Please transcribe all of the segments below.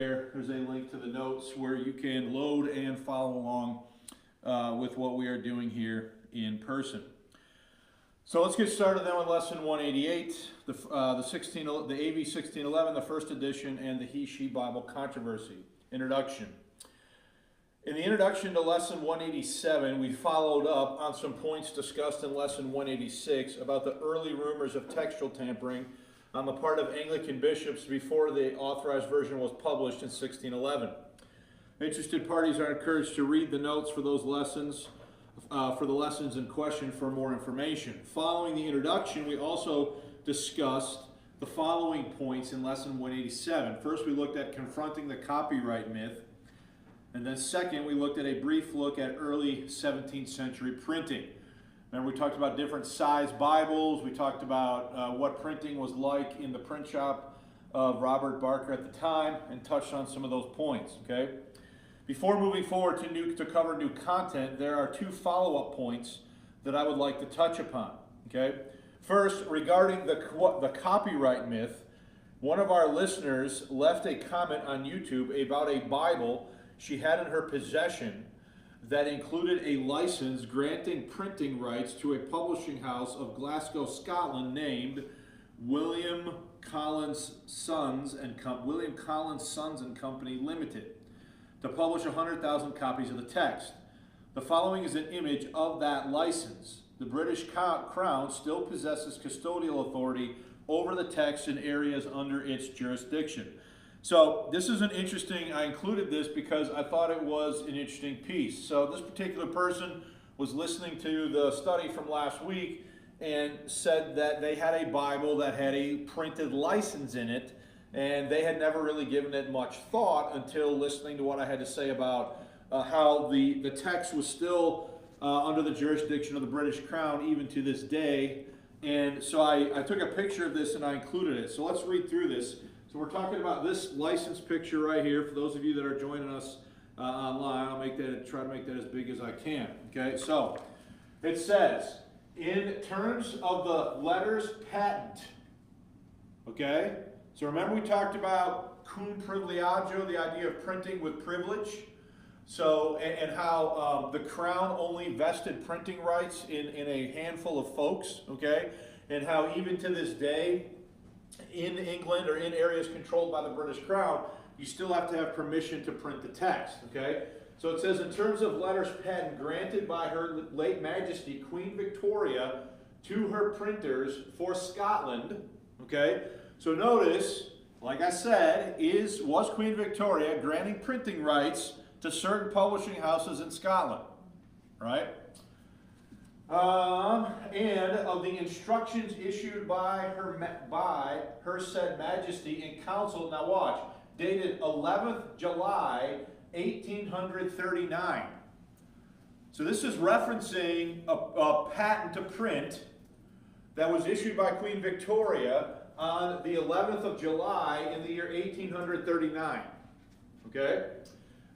There's a link to the notes where you can load and follow along with what we are doing here in person. So let's get started then with lesson 188, the AV 1611, the first edition, and the He/She Bible controversy. Introduction. In the introduction to lesson 187, we followed up on some points discussed in lesson 186 about the early rumors of textual tampering on the part of Anglican bishops before the authorized version was published in 1611. Interested parties are encouraged to read the notes for those lessons, for the lessons in question for more information. Following the introduction, we also discussed the following points in lesson 187. First, we looked at confronting the copyright myth, and then second, we looked at a brief look at early 17th century printing. Remember, we talked about different size Bibles. We talked about what printing was like in the print shop of Robert Barker at the time and touched on some of those points, okay? Before moving forward to cover new content, there are two follow-up points that I would like to touch upon, okay? First, regarding the copyright myth, one of our listeners left a comment on YouTube about a Bible she had in her possession that included a license granting printing rights to a publishing house of Glasgow, Scotland, named William Collins Sons and Company Limited, to publish 100,000 copies of the text. The following is an image of that license. The British Crown still possesses custodial authority over the text in areas under its jurisdiction. So this is an interesting, I included this because I thought it was an interesting piece. So this particular person was listening to the study from last week and said that they had a Bible that had a printed license in it, and they had never really given it much thought until listening to what I had to say about how the text was still under the jurisdiction of the British Crown even to this day. And so I took a picture of this and I included it. So let's read through this. So we're talking about this license picture right here. For those of you that are joining us online, I'll try to make that as big as I can. Okay, so it says, in terms of the letters patent, okay? So remember we talked about cum privilegio, the idea of printing with privilege. So, and how the Crown only vested printing rights in a handful of folks, okay? And how even to this day, in England or in areas controlled by the British Crown, you still have to have permission to print the text, okay? So it says, in terms of letters patent granted by Her late Majesty Queen Victoria to her printers for Scotland, okay? So notice, like I said, was Queen Victoria granting printing rights to certain publishing houses in Scotland, right? And of the instructions issued by her said Majesty in council, now watch, dated 11th July 1839. So this is referencing a patent to print that was issued by Queen Victoria on the 11th of July in the year 1839. Okay?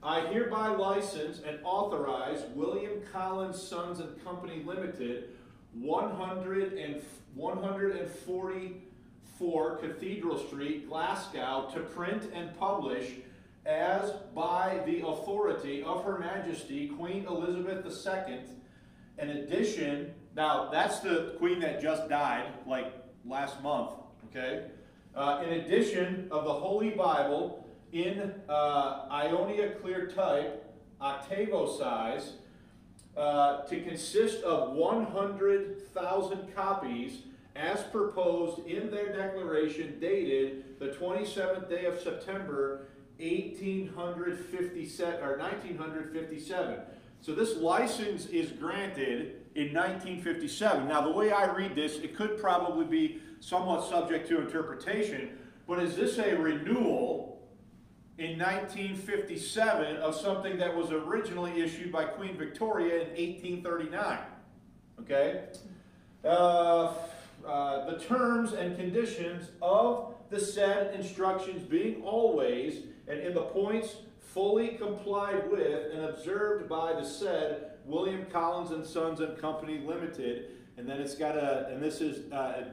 I hereby license and authorize William Collins Sons and Company Limited, 144 Cathedral Street, Glasgow, to print and publish as by the authority of Her Majesty Queen Elizabeth II, an edition. Now that's the Queen that just died, like last month, okay? An edition of the Holy Bible in Ionia clear type, octavo size, to consist of 100,000 copies as proposed in their declaration dated the 27th day of September 1957. So this license is granted in 1957. Now the way I read this, it could probably be somewhat subject to interpretation, but is this a renewal in 1957 of something that was originally issued by Queen Victoria in 1839? Okay? The terms and conditions of the said instructions being always and in the points fully complied with and observed by the said William Collins and Sons and Company Limited. And then it's got and this is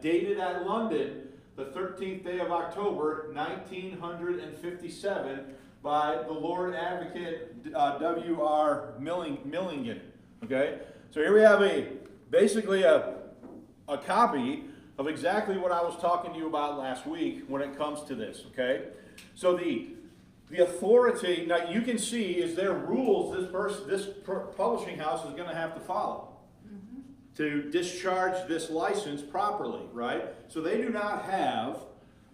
dated at London, the 13th day of October, 1957, by the Lord Advocate W.R. Millingen. Okay, so here we have basically a copy of exactly what I was talking to you about last week when it comes to this. Okay, so the authority, now you can see, is there rules this publishing house is going to have to follow to discharge this license properly, right? So they do not have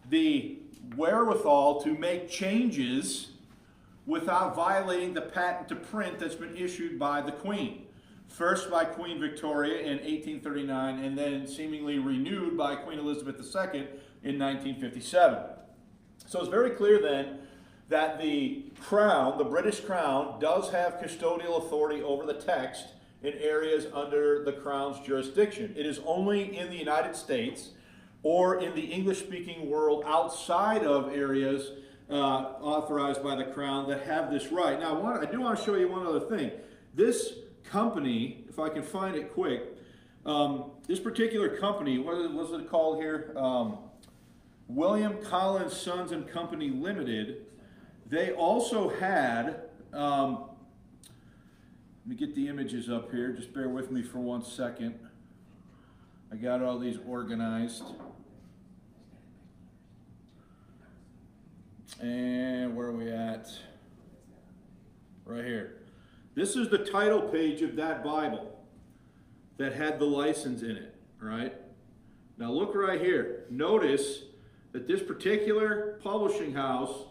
the wherewithal to make changes without violating the patent to print that's been issued by the Queen. First by Queen Victoria in 1839, and then seemingly renewed by Queen Elizabeth II in 1957. So it's very clear then that the Crown, the British Crown, does have custodial authority over the text in areas under the Crown's jurisdiction. It is only in the United States or in the English-speaking world outside of areas authorized by the Crown that have this right. Now, I do want to show you one other thing. This company, if I can find it quick, this particular company, what is it called here? William Collins Sons and Company Limited. They also had, let me get the images up here, just bear with me for 1 second. I got all these organized. And where are we at? Right here. This is the title page of that Bible that had the license in it, right? Now look right here. Notice that this particular publishing house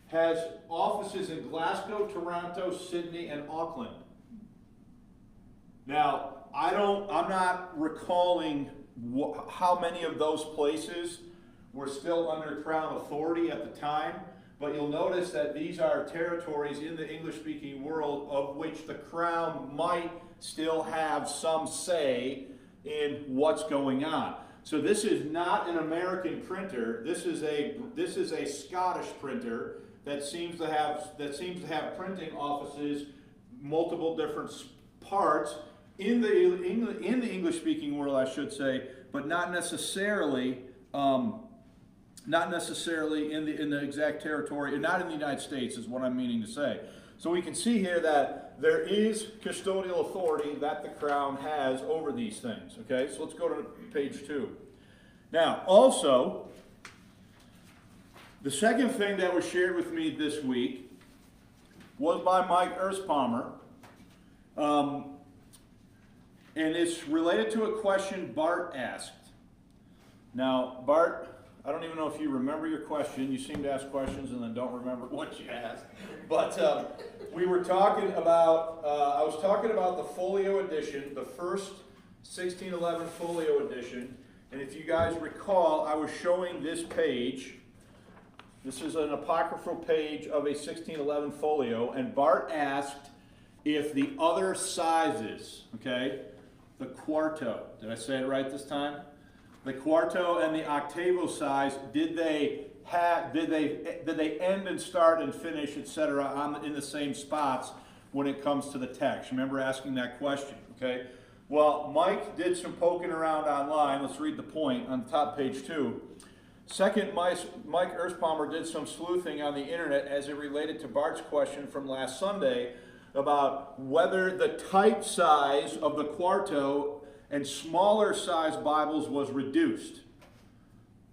has offices in Glasgow, Toronto, Sydney, and Auckland. Now, I'm not recalling how many of those places were still under Crown authority at the time, but you'll notice that these are territories in the English-speaking world of which the Crown might still have some say in what's going on. So this is not an American printer. This is a Scottish printer that seems to have printing offices, multiple different parts in the English-speaking world, I should say, but not necessarily in the exact territory, and not in the United States, is what I'm meaning to say. So we can see here that there is custodial authority that the Crown has over these things. Okay, so let's go to page 2. Now, also, the second thing that was shared with me this week was by Mike Erspalmer, and it's related to a question Bart asked. Now, Bart, I don't even know if you remember your question. You seem to ask questions and then don't remember what you asked. But we were talking about, I was talking about the folio edition, the first 1611 folio edition. And if you guys recall, I was showing this page. This is an apocryphal page of a 1611 folio. And Bart asked if the other sizes, okay, the quarto, did I say it right this time? The quarto and the octavo size, did they end and start and finish, etc., in the same spots when it comes to the text? Remember asking that question, okay? Well, Mike did some poking around online. Let's read the point on the top page 2. Second, Mike Erspalmer did some sleuthing on the internet as it related to Bart's question from last Sunday about whether the type size of the quarto and smaller size Bibles was reduced.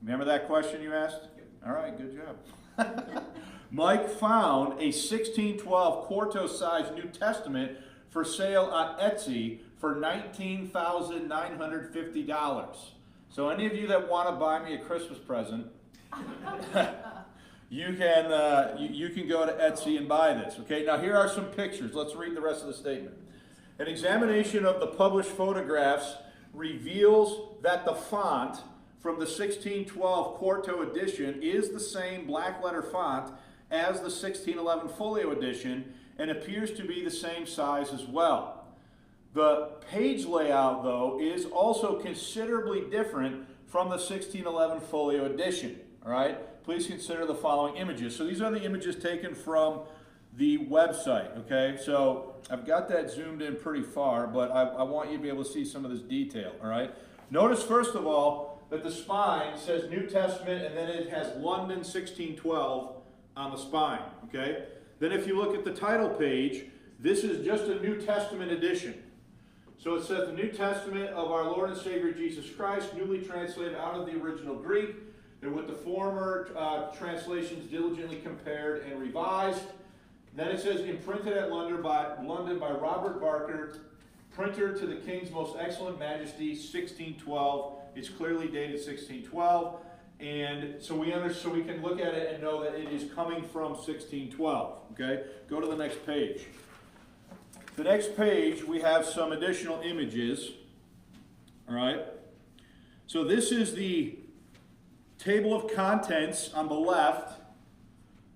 Remember that question you asked? All right, good job. Mike found a 1612 quarto size New Testament for sale on Etsy for $19,950. So any of you that want to buy me a Christmas present, you can go to Etsy and buy this. Okay, now here are some pictures. Let's read the rest of the statement. An examination of the published photographs reveals that the font from the 1612 quarto edition is the same black letter font as the 1611 folio edition and appears to be the same size as well. The page layout, though, is also considerably different from the 1611 folio edition. All right, please consider the following images. So these are the images taken from the website, okay? So I've got that zoomed in pretty far, but I want you to be able to see some of this detail, all right? Notice, first of all, that the spine says New Testament, and then it has London 1612 on the spine, okay? Then if you look at the title page, this is just a New Testament edition. So it says the New Testament of our Lord and Savior Jesus Christ, newly translated out of the original Greek, and with the former translations diligently compared and revised. Then it says imprinted at London by Robert Barker, printer to the King's Most Excellent Majesty, 1612. It's clearly dated 1612. And so we can look at it and know that it is coming from 1612. Okay? Go to the next page. The next page, we have some additional images. All right? So this is the table of contents on the left.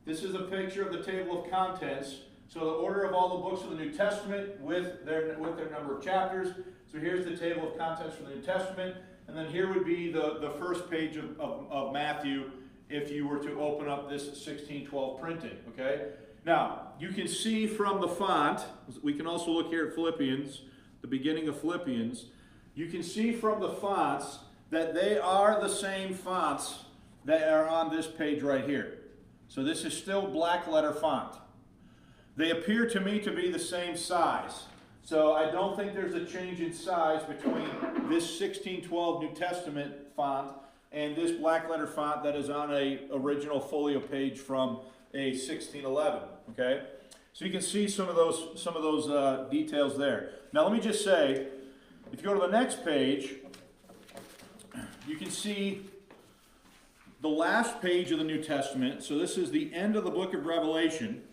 This is a picture of the table of contents. So the order of all the books of the New Testament with their number of chapters. So here's the table of contents for the New Testament. And then here would be the first page of Matthew if you were to open up this 1612 printing, okay? Now, you can see from the font, we can also look here at Philippians, the beginning of Philippians. You can see from the fonts that they are the same fonts that are on this page right here. So this is still black letter font. They appear to me to be the same size. So I don't think there's a change in size between this 1612 New Testament font and this black letter font that is on a original folio page from a 1611. Okay, so you can see some of those details there. Now let me just say, if you go to the next page, you can see the last page of the New Testament. So this is the end of the book of Revelation.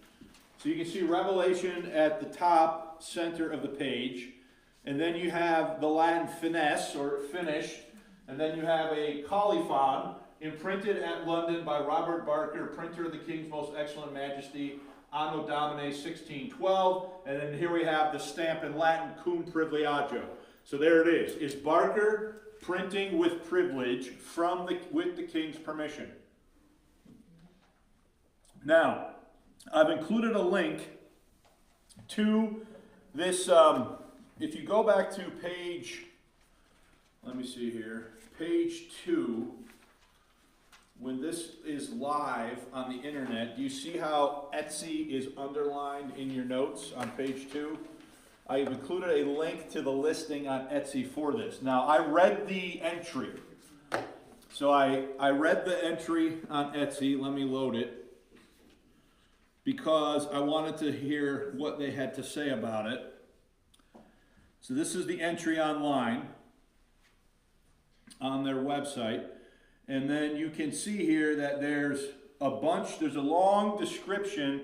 So you can see Revelation at the top center of the page, and then you have the Latin finis, or finished, and then you have a colophon, imprinted at London by Robert Barker, printer of the King's Most Excellent Majesty, Anno Domini 1612, and then here we have the stamp in Latin, cum privilegio. So there it is. It's Barker printing with privilege with the King's permission. Now, I've included a link to this. If you go back to page, let me see here, page 2, when this is live on the internet, do you see how Etsy is underlined in your notes on page 2? I have included a link to the listing on Etsy for this. Now, I read the entry. So I read the entry on Etsy. Let me load it, because I wanted to hear what they had to say about it. So this is the entry online on their website. And then you can see here that there's a long description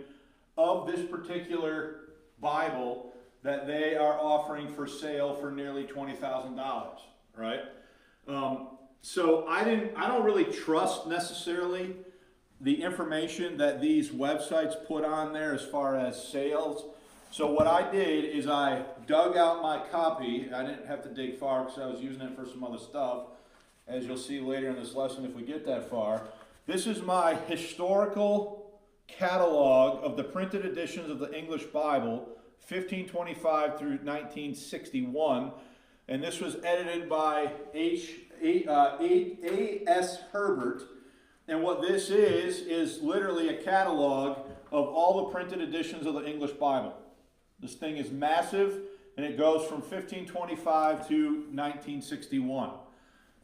of this particular Bible that they are offering for sale for nearly $20,000, right? So I don't really trust necessarily the information that these websites put on there as far as sales. So what I did is I dug out my copy. I didn't have to dig far because I was using it for some other stuff, as you'll see later in this lesson if we get that far. This is my historical catalog of the printed editions of the English Bible, 1525 through 1961, and this was edited by A.S. Herbert. And what this is literally a catalog of all the printed editions of the English Bible. This thing is massive, and it goes from 1525 to 1961.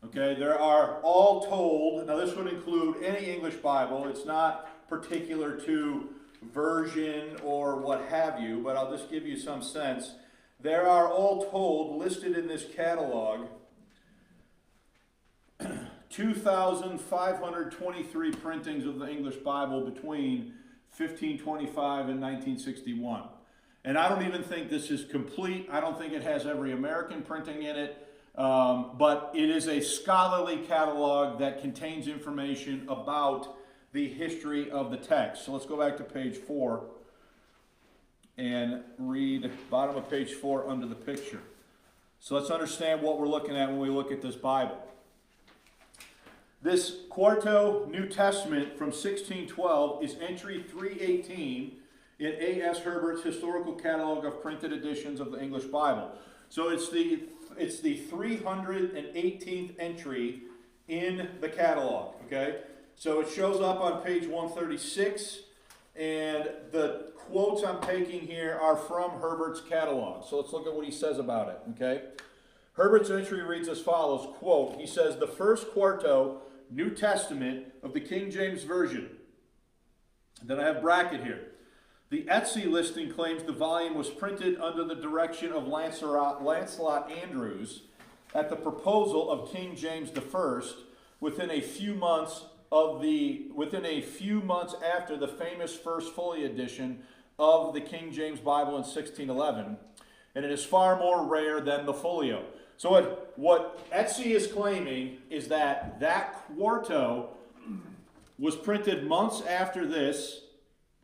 Okay, there are all told, now this would include any English Bible. It's not particular to version or what have you, but I'll just give you some sense. There are all told, listed in this catalog, 2,523 printings of the English Bible between 1525 and 1961. And I don't even think this is complete. I don't think it has every American printing in it, but it is a scholarly catalog that contains information about the history of the text. So let's go back to page 4 and read bottom of page 4 under the picture. So let's understand what we're looking at when we look at this Bible. This Quarto New Testament from 1612 is entry 318 in A.S. Herbert's Historical Catalog of Printed Editions of the English Bible. So it's the 318th entry in the catalog, okay? So it shows up on page 136 And the quotes I'm taking here are from Herbert's catalog. So let's look at what he says about it, okay? Herbert's entry reads as follows, quote, he says, the first quarto, New Testament of the King James Version. Then I have bracket here. The Etsy listing claims the volume was printed under the direction of Lancelot Andrews at the proposal of King James I within a few months after the famous First Folio edition of the King James Bible in 1611, and it is far more rare than the folio. So what Etsy is claiming is that quarto was printed months after this,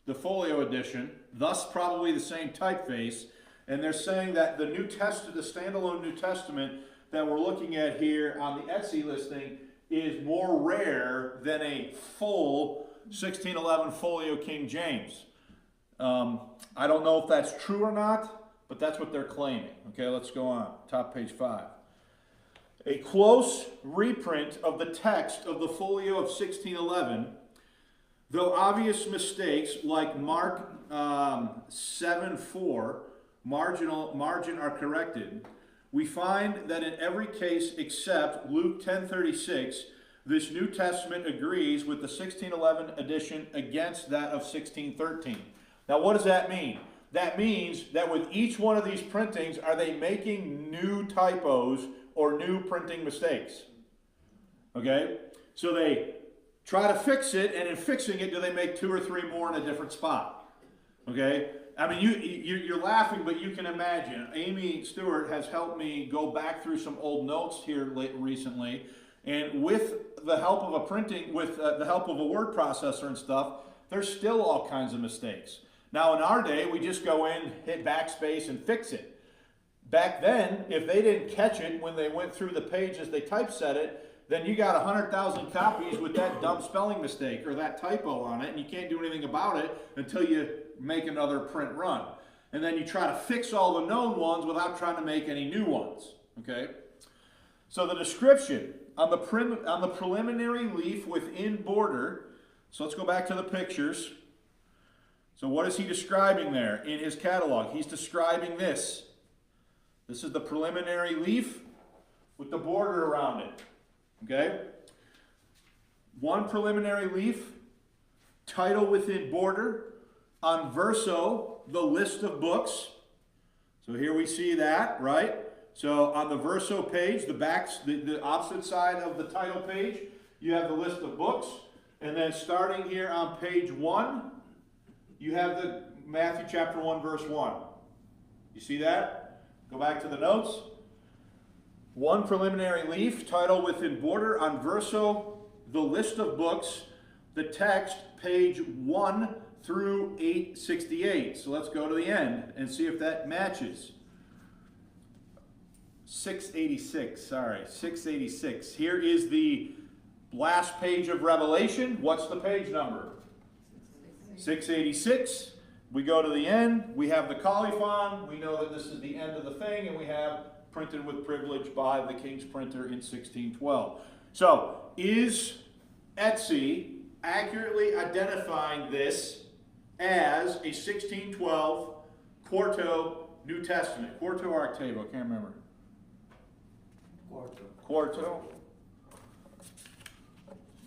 the folio edition, thus probably the same typeface, and they're saying that the standalone New Testament that we're looking at here on the Etsy listing is more rare than a full 1611 folio King James. I don't know if that's true or not, but that's what they're claiming. Okay, let's go on. Top page 5. A close reprint of the text of the folio of 1611, though obvious mistakes like Mark 7:4 margin are corrected, we find that in every case except Luke 10:36, this New Testament agrees with the 1611 edition against that of 1613. Now what does that mean? That means that with each one of these printings, are they making new typos or new printing mistakes? Okay? So they try to fix it, and in fixing it, do they make 2 or 3 more in a different spot? Okay? I mean, you're laughing, but you can imagine. Amy Stewart has helped me go back through some old notes here recently, and with the help of the help of a word processor and stuff, there's still all kinds of mistakes. Now, in our day, we just go in, hit backspace, and fix it. Back then, if they didn't catch it when they went through the pages, they typeset it, then you got 100,000 copies with that dumb spelling mistake or that typo on it, and you can't do anything about it until you make another print run. And then you try to fix all the known ones without trying to make any new ones. Okay? So the description on the preliminary leaf within border, so let's go back to the pictures. So what is he describing there in his catalog? He's describing this. This is the preliminary leaf with the border around it. Okay? One preliminary leaf, title within border, on verso, the list of books. So here we see that, right? So on the verso page, the opposite side of the title page, you have the list of books. And then starting here on page 1, you have the Matthew chapter 1, verse 1. You see that? Go back to the notes. One preliminary leaf, title within border, on verso, the list of books, the text, page 1 through 868. So let's go to the end and see if that matches. 686. Here is the last page of Revelation. What's the page number? 686. We go to the end. We have the colophon. We know that this is the end of the thing, and we have printed with privilege by the King's printer in 1612. So, is Etsy accurately identifying this as a 1612 quarto New Testament? Quarto or octavo? I can't remember. Quarto.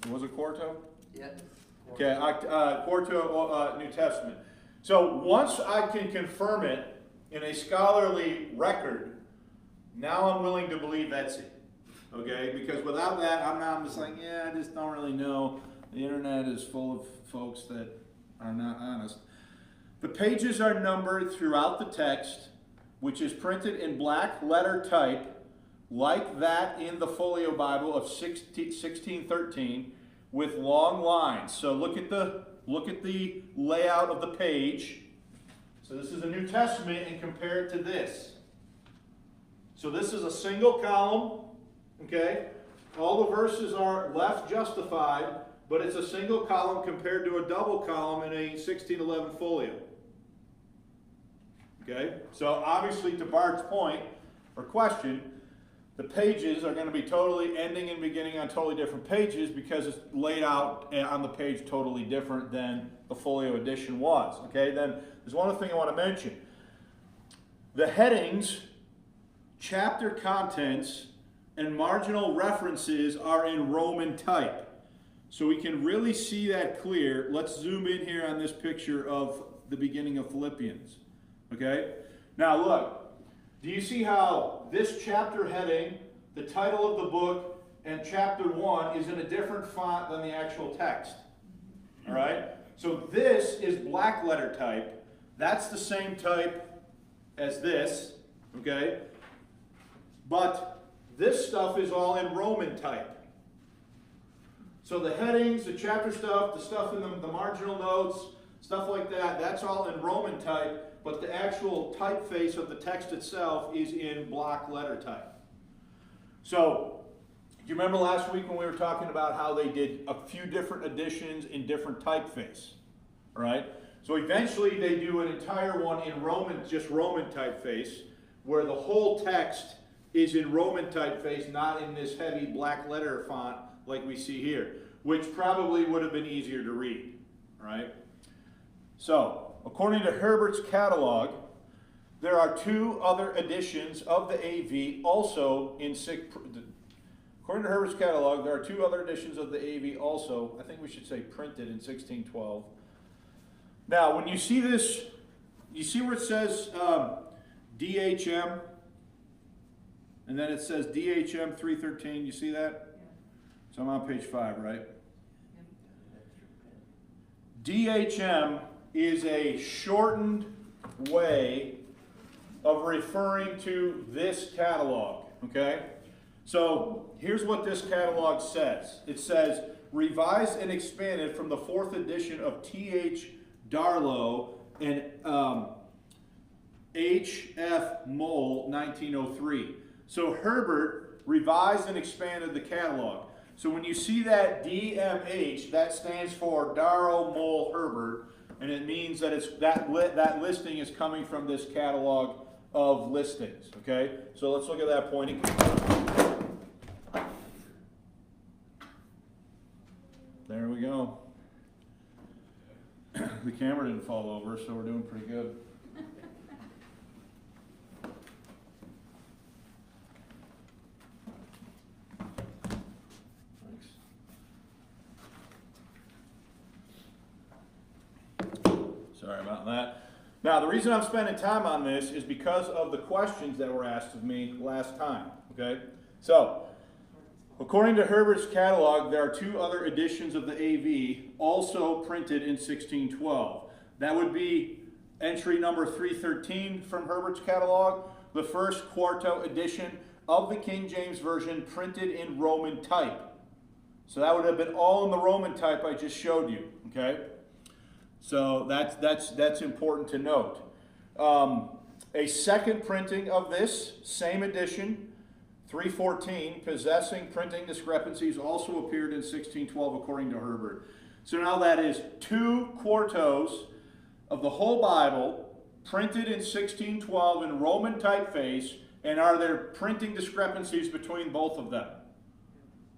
Was it quarto? Yeah. Okay, quarto New Testament. So once I can confirm it in a scholarly record, now I'm willing to believe Etsy. Okay, because without that, I'm just like, yeah, I just don't really know. The internet is full of folks that are not honest. The pages are numbered throughout the text, which is printed in black letter type, like that in the Folio Bible of 1613, with long lines. So look at the layout of the page. So this is a New Testament, and compare it to this. So this is a single column, okay? All the verses are left justified, but it's a single column compared to a double column in a 1611 folio. Okay? So obviously, to Bart's point or question, The pages are going to be totally ending and beginning on totally different pages because it's laid out on the page totally different than the folio edition was. Okay, then there's one other thing I want to mention. The headings, chapter contents, and marginal references are in Roman type. So we can really see that clear. Let's zoom in here on this picture of the beginning of Philippians. Okay? Now look. Do you see how this chapter heading, the title of the book, and chapter 1 is in a different font than the actual text? All right? So this is black letter type. That's the same type as this, okay? But this stuff is all in Roman type. So the headings, the chapter stuff, the stuff in the marginal notes, stuff like that, that's all in Roman type. But the actual typeface of the text itself is in block letter type. So, you remember last week when we were talking about how they did a few different editions in different typeface, right? So eventually they do an entire one in Roman, just Roman typeface, where the whole text is in Roman typeface, not in this heavy black letter font like we see here, which probably would have been easier to read, right? So, according to Herbert's catalog, there are 2 other editions of the AV also in according to Herbert's catalog, there are 2 other editions of the AV also, I think we should say printed in 1612. Now, when you see this, you see where it says DHM, and then it says DHM 313, you see that? So I'm on page 5, right? DHM is a shortened way of referring to this catalog, okay? So here's what this catalog says. It says, revised and expanded from the 4th edition of T.H. Darlow and H.F. Moll, 1903. So Herbert revised and expanded the catalog. So when you see that DMH, that stands for Darrow, Moll, Herbert, and it means that it's that listing is coming from this catalog of listings, okay? So let's look at that pointing. There we go. The camera didn't fall over, so we're doing pretty good. Sorry about that. Now, the reason I'm spending time on this is because of the questions that were asked of me last time, okay? So, according to Herbert's catalog, there are 2 other editions of the AV also printed in 1612. That would be entry number 313 from Herbert's catalog, the first quarto edition of the King James Version printed in Roman type. So that would have been all in the Roman type I just showed you, okay? So that's important to note. A second printing of this, same edition, 314, possessing printing discrepancies, also appeared in 1612 according to Herbert. So now that is 2 quartos of the whole Bible printed in 1612 in Roman typeface, and are there printing discrepancies between both of them?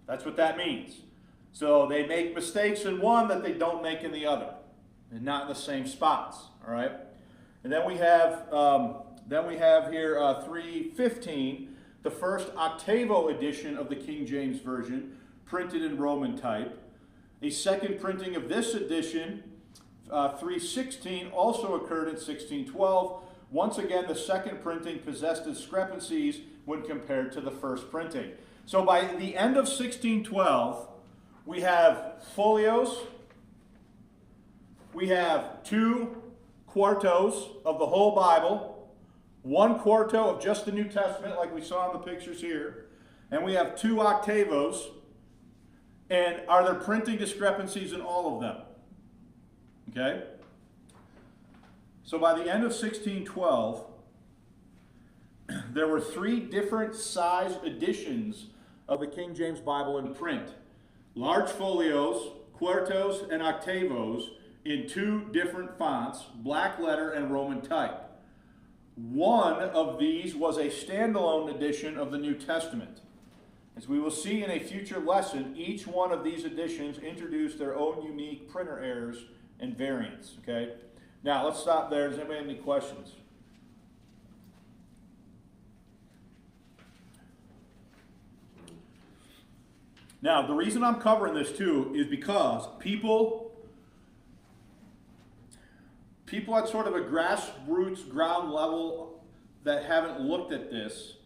That's what that means. So they make mistakes in one that they don't make in the other, and not in the same spots. All right. And then we have here 315, the first octavo edition of the King James Version, printed in Roman type. A second printing of this edition, 316, also occurred in 1612. Once again, the second printing possessed discrepancies when compared to the first printing. So by the end of 1612, we have folios, we have 2 quartos of the whole Bible, 1 quarto of just the New Testament, like we saw in the pictures here, and we have 2 octavos. And are there printing discrepancies in all of them? Okay? So by the end of 1612, there were 3 different size editions of the King James Bible in print. Large folios, quartos, and octavos in 2 different fonts, black letter and Roman type. One of these was a standalone edition of the New Testament. As we will see in a future lesson, each one of these editions introduced their own unique printer errors and variants. Okay? Now, let's stop there. Does anybody have any questions? Now, the reason I'm covering this too is because people at sort of a grassroots ground level that haven't looked at this,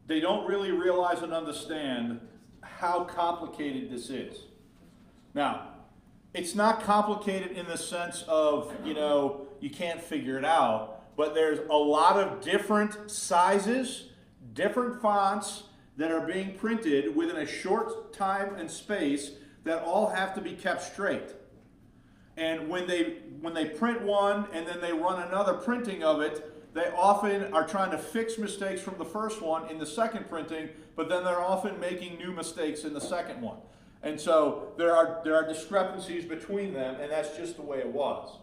they don't really realize and understand how complicated this is. Now, it's not complicated in the sense of, you can't figure it out, but there's a lot of different sizes, different fonts that are being printed within a short time and space that all have to be kept straight. And when they print one and then they run another printing of it, they often are trying to fix mistakes from the first one in the second printing, but then they're often making new mistakes in the second one. And so there are discrepancies between them, and that's just the way it was.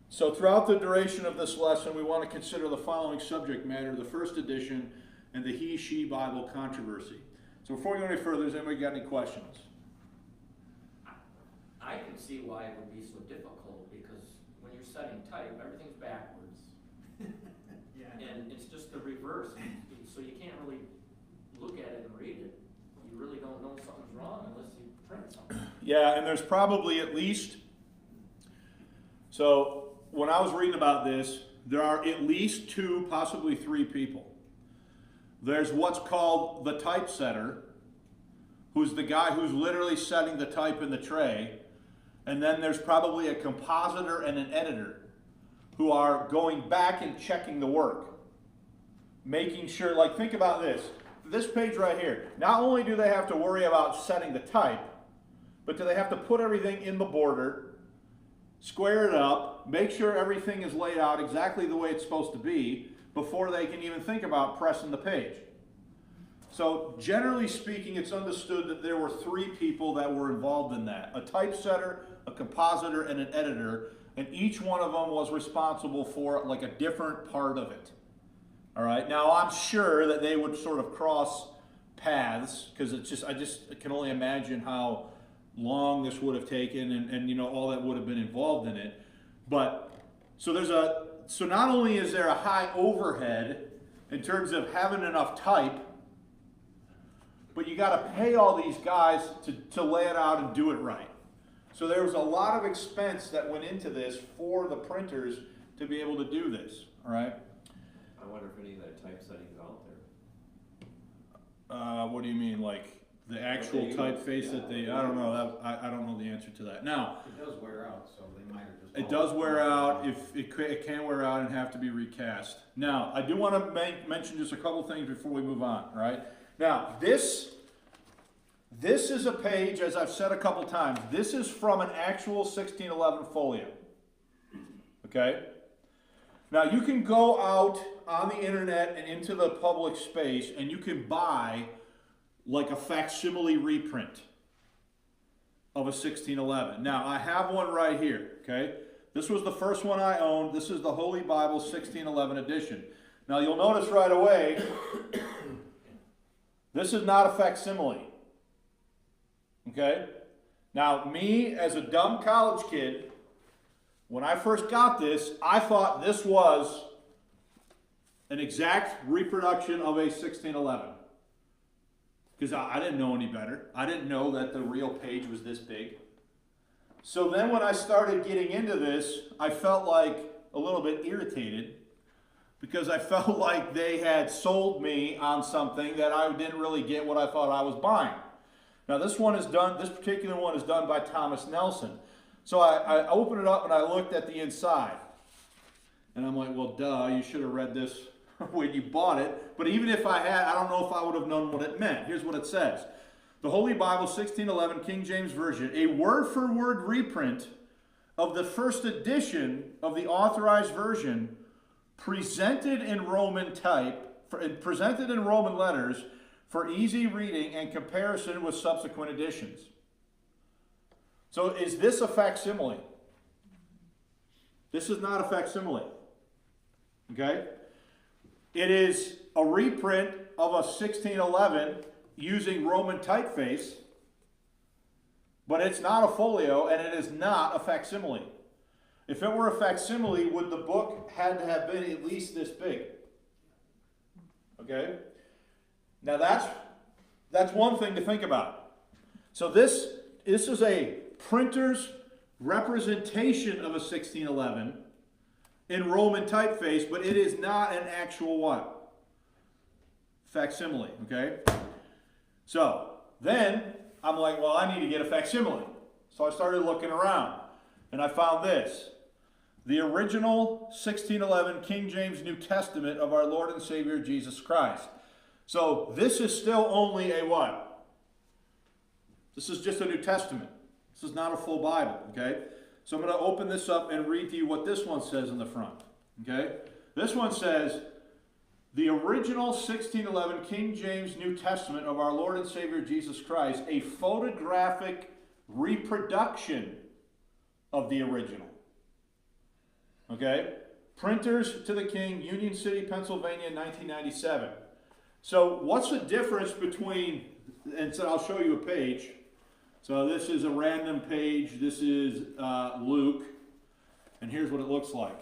So throughout the duration of this lesson, we want to consider the following subject matter: the first edition and the he-she Bible controversy. So before we go any further, has anybody got any questions? I can see why it would be so difficult, because when you're setting type, everything's backwards. Yeah. And it's just the reverse, so you can't really look at it and read it. You really don't know something's wrong unless you print something. Yeah, and there's probably at least, so when I was reading about this, there are at least 2, possibly 3 people. There's what's called the typesetter, who's the guy who's literally setting the type in the tray. And then there's probably a compositor and an editor who are going back and checking the work. Making sure, like, think about this. This page right here. Not only do they have to worry about setting the type, but do they have to put everything in the border, square it up, make sure everything is laid out exactly the way it's supposed to be, before they can even think about pressing the page. So generally speaking, it's understood that there were 3 people that were involved in that: a typesetter, a compositor, and an editor, and each one of them was responsible for like a different part of it. All right, now I'm sure that they would sort of cross paths, because I just can only imagine how long this would have taken and all that would have been involved in it. But so not only is there a high overhead in terms of having enough type, but you got to pay all these guys to lay it out and do it right. So there was a lot of expense that went into this for the printers to be able to do this. All right. I wonder if any of that typesetting's out there. What do you mean, like the actual typeface that they? I don't know. I don't know the answer to that. Now it does wear out, so they might have just. It does wear out. If it can wear out and have to be recast. Now I do want to mention just a couple things before we move on. All right. Now this is a page, as I've said a couple times. This is from an actual 1611 folio. Okay. Now you can go out on the internet and into the public space, and you can buy like a facsimile reprint of a 1611. Now, I have one right here, okay? This was the first one I owned. This is the Holy Bible 1611 edition. Now, you'll notice right away, this is not a facsimile, okay? Now, me, as a dumb college kid, when I first got this, I thought this was an exact reproduction of a 1611. Because I didn't know any better. I didn't know that the real page was this big. So then when I started getting into this, I felt like a little bit irritated, because I felt like they had sold me on something that I didn't really get what I thought I was buying. Now this particular one is done by Thomas Nelson. So I opened it up and I looked at the inside. And I'm like, well, duh, you should have read this when you bought it. But even if I had, I don't know if I would have known what it meant. Here's what it says. The Holy Bible 1611 King James Version, a word-for-word reprint of the first edition of the Authorized Version, presented in Roman presented in Roman letters for easy reading and comparison with subsequent editions. So is this a facsimile? This is not a facsimile. Okay? It is a reprint of a 1611 using Roman typeface, but it's not a folio and it is not a facsimile. If it were a facsimile, would the book had to have been at least this big? Okay? Now that's one thing to think about. So this is a printer's representation of a 1611 in Roman typeface, but it is not an actual what? Facsimile, okay? So then I'm like, well, I need to get a facsimile. So I started looking around and I found this. The original 1611 King James New Testament of our Lord and Savior Jesus Christ. So this is still only a what? This is just a New Testament. This is not a full Bible, okay? So I'm going to open this up and read to you what this one says in the front, okay? This one says, the original 1611 King James New Testament of our Lord and Savior Jesus Christ, a photographic reproduction of the original. Okay? Printers to the King, Union City, Pennsylvania, 1997. So what's the difference between, and so I'll show you a page. So this is a random page. This is Luke. And here's what it looks like.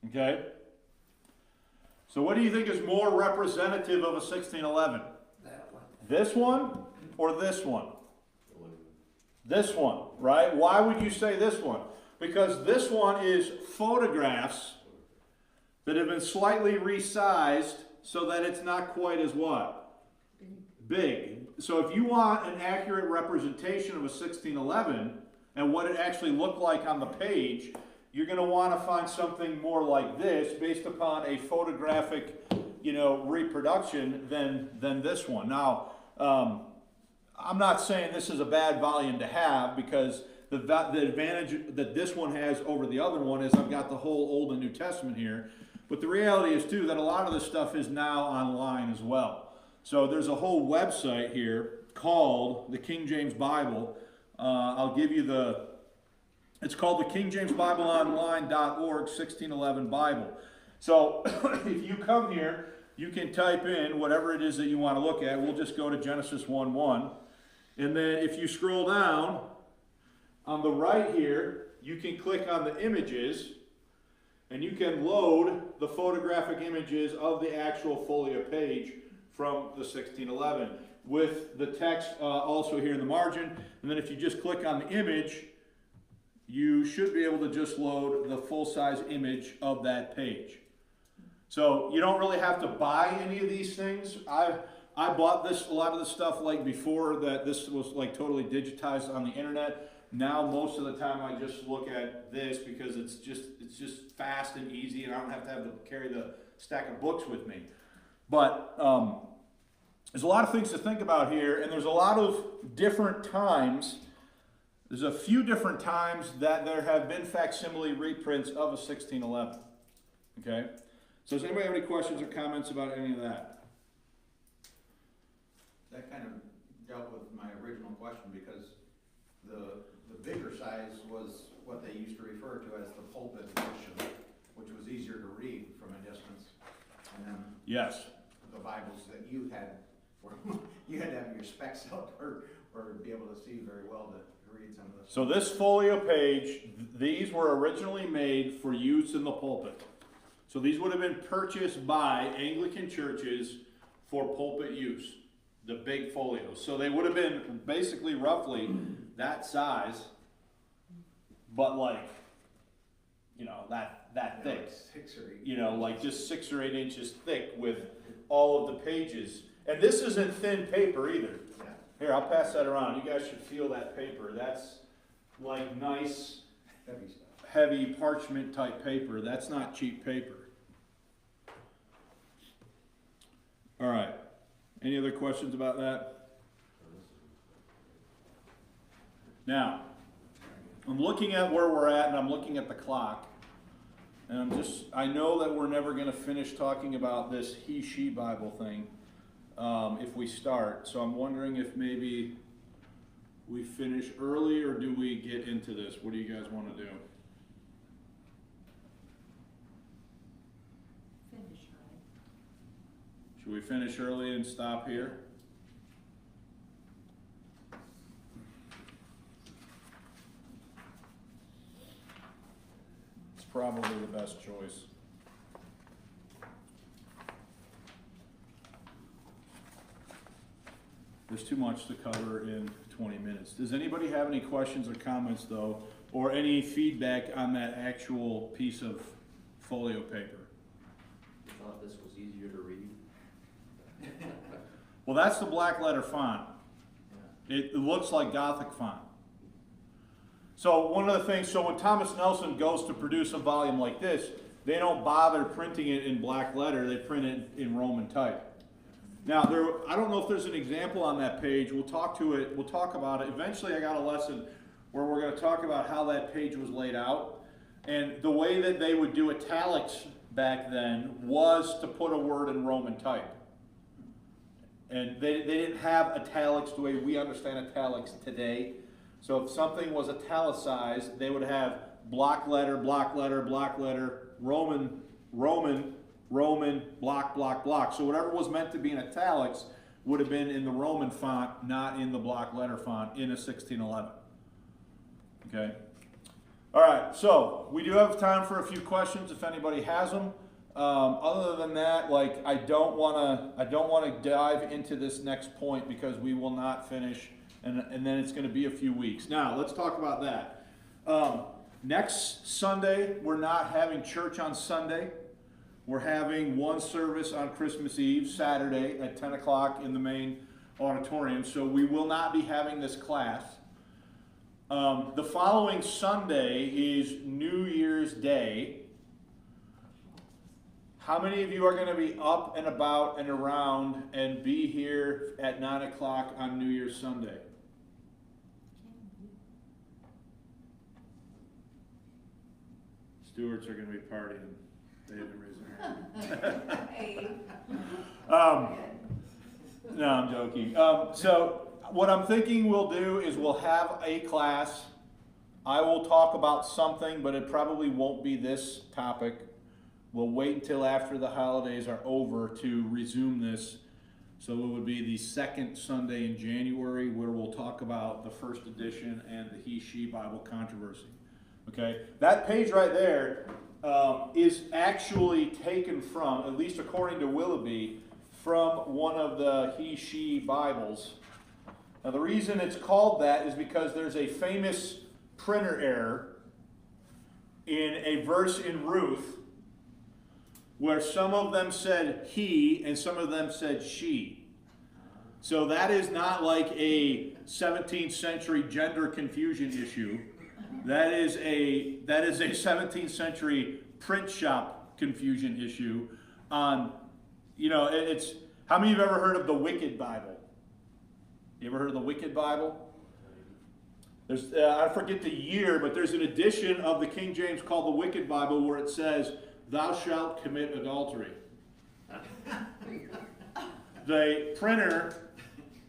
Okay? So what do you think is more representative of a 1611? That one. This one or this one? This one, right? Why would you say this one? Because this one is photographs that have been slightly resized so that it's not quite as what? Big. So if you want an accurate representation of a 1611 and what it actually looked like on the page, you're going to want to find something more like this based upon a photographic, reproduction than this one. Now, I'm not saying this is a bad volume to have, because the advantage that this one has over the other one is I've got the whole Old and New Testament here. But the reality is, too, that a lot of this stuff is now online as well. So there's a whole website here called the King James Bible. I'll give you it's called the King James Bible Online.org 1611 Bible. So if you come here, you can type in whatever it is that you want to look at. We'll just go to Genesis 1:1. And then if you scroll down, on the right here, you can click on the images, and you can load the photographic images of the actual folio page from the 1611 with the text also here in the margin. And then if you just click on the image, you should be able to just load the full-size image of that page. So you don't really have to buy any of these things. I bought a lot of this stuff like before that this was like totally digitized on the internet. Now most of the time I just look at this because it's just fast and easy, and I don't have to carry the stack of books with me. But there's a lot of things to think about here, and there's a lot of different times. There's a few different times that there have been facsimile reprints of a 1611. Okay? So does anybody have any questions or comments about any of that? That kind of dealt with my original question, because the bigger size was what they used to refer to as the pulpit edition, which was easier to read from a distance. And then Yes. the Bibles that you had, you had to have your specs out or be able to see very well to read some of this. So this folio page, these were originally made for use in the pulpit. So these would have been purchased by Anglican churches for pulpit use, the big folios. So they would have been basically roughly that size, but like, that thick. Like 6 or 8. Like just 6 or 8 inches thick with all of the pages. And this isn't thin paper either. Yeah. Here, I'll pass that around. You guys should feel that paper. That's like nice, Heavy stuff. heavy parchment type paper. That's not cheap paper. All right. Any other questions about that? Now, I'm looking at where we're at, and I'm looking at the clock. And I know that we're never going to finish talking about this he-she Bible thing if we start. So I'm wondering if maybe we finish early, or do we get into this? What do you guys want to do? Should we finish early and stop here? It's probably the best choice. There's too much to cover in 20 minutes. Does anybody have any questions or comments, though, or any feedback on that actual piece of folio paper? I thought this was easier to read. Well, that's the black letter font. It looks like Gothic font. So one of the things, so when Thomas Nelson goes to produce a volume like this, they don't bother printing it in black letter, they print it in Roman type. Now, I don't know if there's an example on that page. We'll talk about it. Eventually, I got a lesson where we're going to talk about how that page was laid out. And the way that they would do italics back then was to put a word in Roman type. And they didn't have italics the way we understand italics today. So if something was italicized, they would have block letter, block letter, block letter, Roman, Roman, Roman, block, block, block. So whatever was meant to be in italics would have been in the Roman font, not in the block letter font in a 1611. Okay? All right, so we do have time for a few questions if anybody has them. Other than that, like I don't want to dive into this next point because we will not finish, and then it's going to be a few weeks. Now let's talk about that. Next Sunday, we're not having church on Sunday. We're having one service on Christmas Eve, Saturday at 10 o'clock in the main auditorium. So we will not be having this class. The following Sunday is New Year's Day. How many of you are going to be up and about and around and be here at 9 o'clock on New Year's Sunday? Stewards are going to be partying. They haven't raised their hand. No, I'm joking. So what I'm thinking we'll do is we'll have a class. I will talk about something, but it probably won't be this topic. We'll wait until after the holidays are over to resume this. So it would be the second Sunday in January where we'll talk about the first edition and the He-She Bible controversy. Okay, that page right there is actually taken from, at least according to Willoughby, from one of the He-She Bibles. Now the reason it's called that is because there's a famous printer error in a verse in Ruth where some of them said he and some of them said she. So that is not like a 17th century gender confusion issue. That is a 17th century print shop confusion issue on, it's, how many of you have ever heard of the Wicked Bible? You ever heard of the Wicked Bible? There's, I forget the year, but there's an edition of the King James called the Wicked Bible where it says, "Thou shalt commit adultery." The printer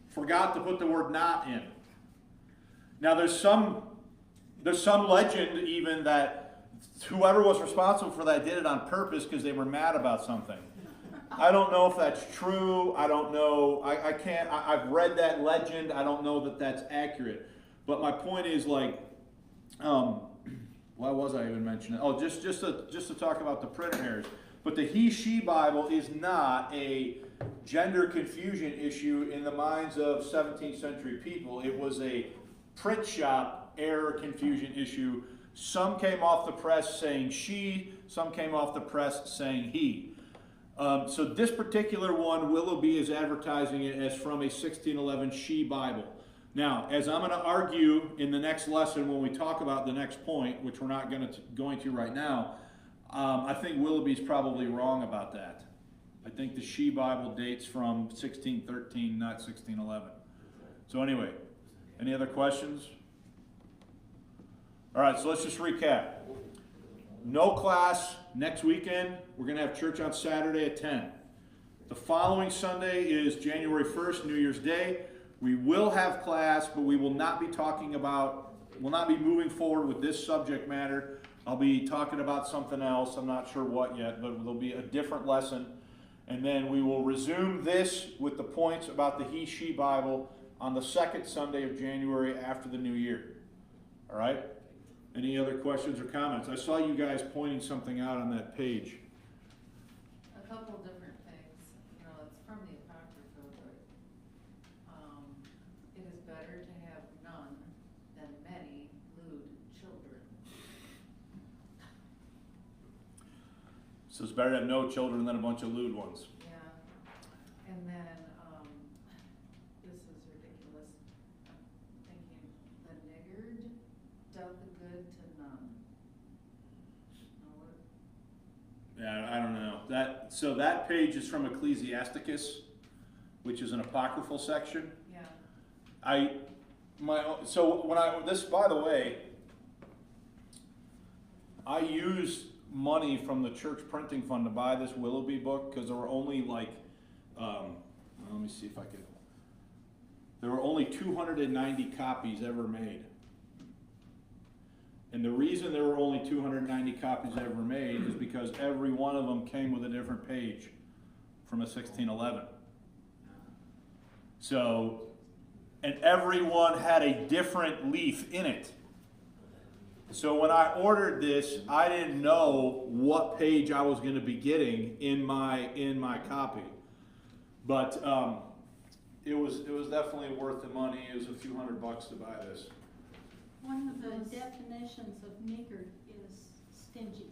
forgot to put the word "not" in. Now there's some legend even that whoever was responsible for that did it on purpose because they were mad about something. I don't know if that's true. I don't know. I've read that legend. I don't know that that's accurate. But my point is, like, why was I even mentioning it? Oh, just to talk about the print errors. But the He-She Bible is not a gender confusion issue in the minds of 17th century people. It was a print shop error confusion issue. Some came off the press saying she, some came off the press saying he. So this particular one, Willoughby is advertising it as from a 1611 She Bible. Now, as I'm going to argue in the next lesson when we talk about the next point, which we're not going to right now, I think Willoughby's probably wrong about that. I think the She Bible dates from 1613, not 1611. So anyway, any other questions? All right, so let's just recap. No class next weekend. We're going to have church on Saturday at 10. The following Sunday is January 1st, New Year's Day. We will have class, but we will not be moving forward with this subject matter. I'll be talking about something else. I'm not sure what yet, but there'll be a different lesson. And then we will resume this with the points about the he, she Bible on the second Sunday of January after the new year. All right? Any other questions or comments? I saw you guys pointing something out on that page. A couple different things, you know, it's from the Apocrypha, but, it is better to have none than many lewd children. So it's better to have no children than a bunch of lewd ones. Yeah, and then, this is ridiculous, I'm thinking, the niggard doth good to none. Now what? Yeah, I don't know. So that page is from Ecclesiasticus, which is an apocryphal section. Yeah, By the way, I used money from the church printing fund to buy this Willoughby book because there were only like, let me see if I can. There were only 290 copies ever made. And the reason there were only 290 copies ever made is because every one of them came with a different page from a 1611. So, and every one had a different leaf in it. So when I ordered this, I didn't know what page I was going to be getting in my copy. But it was definitely worth the money. It was a few $100 to buy this. One of the definitions of niggard is stingy.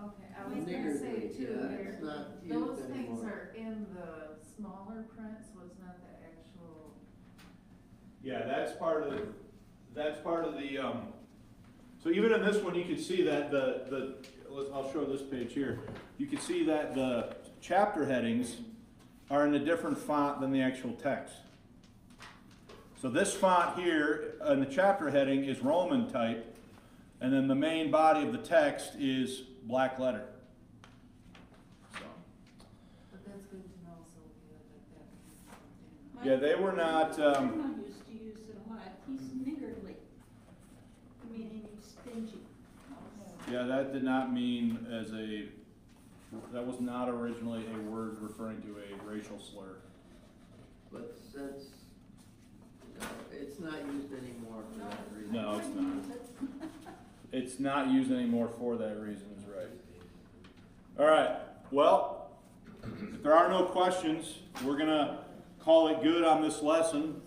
okay, I was gonna Niggardly, say too, yeah, it's not used those things anymore. are in the smaller print, so it's not the actual. Yeah, that's part of the. So even in this one, you can see that I'll show this page here. You can see that the chapter headings are in a different font than the actual text. So this font here in the chapter heading is Roman type, and then the main body of the text is black letter. So. But that's good to know, so we have that means something. Yeah, they were not. Grandma used to use it a lot. He's niggardly, meaning he's stingy. Yeah, that did not mean that was not originally a word referring to a racial slur. But since, it's not used anymore for that reason. No, it's not. It's not used anymore for that reason, is right. All right, well, if there are no questions, we're gonna call it good on this lesson.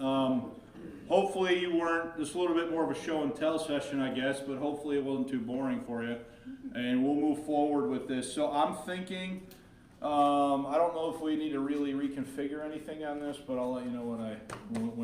Hopefully you weren't, just a little bit more of a show and tell session, I guess, but hopefully it wasn't too boring for you. And we'll move forward with this. So I'm thinking, I don't know if we need to really reconfigure anything on this, but I'll let you know when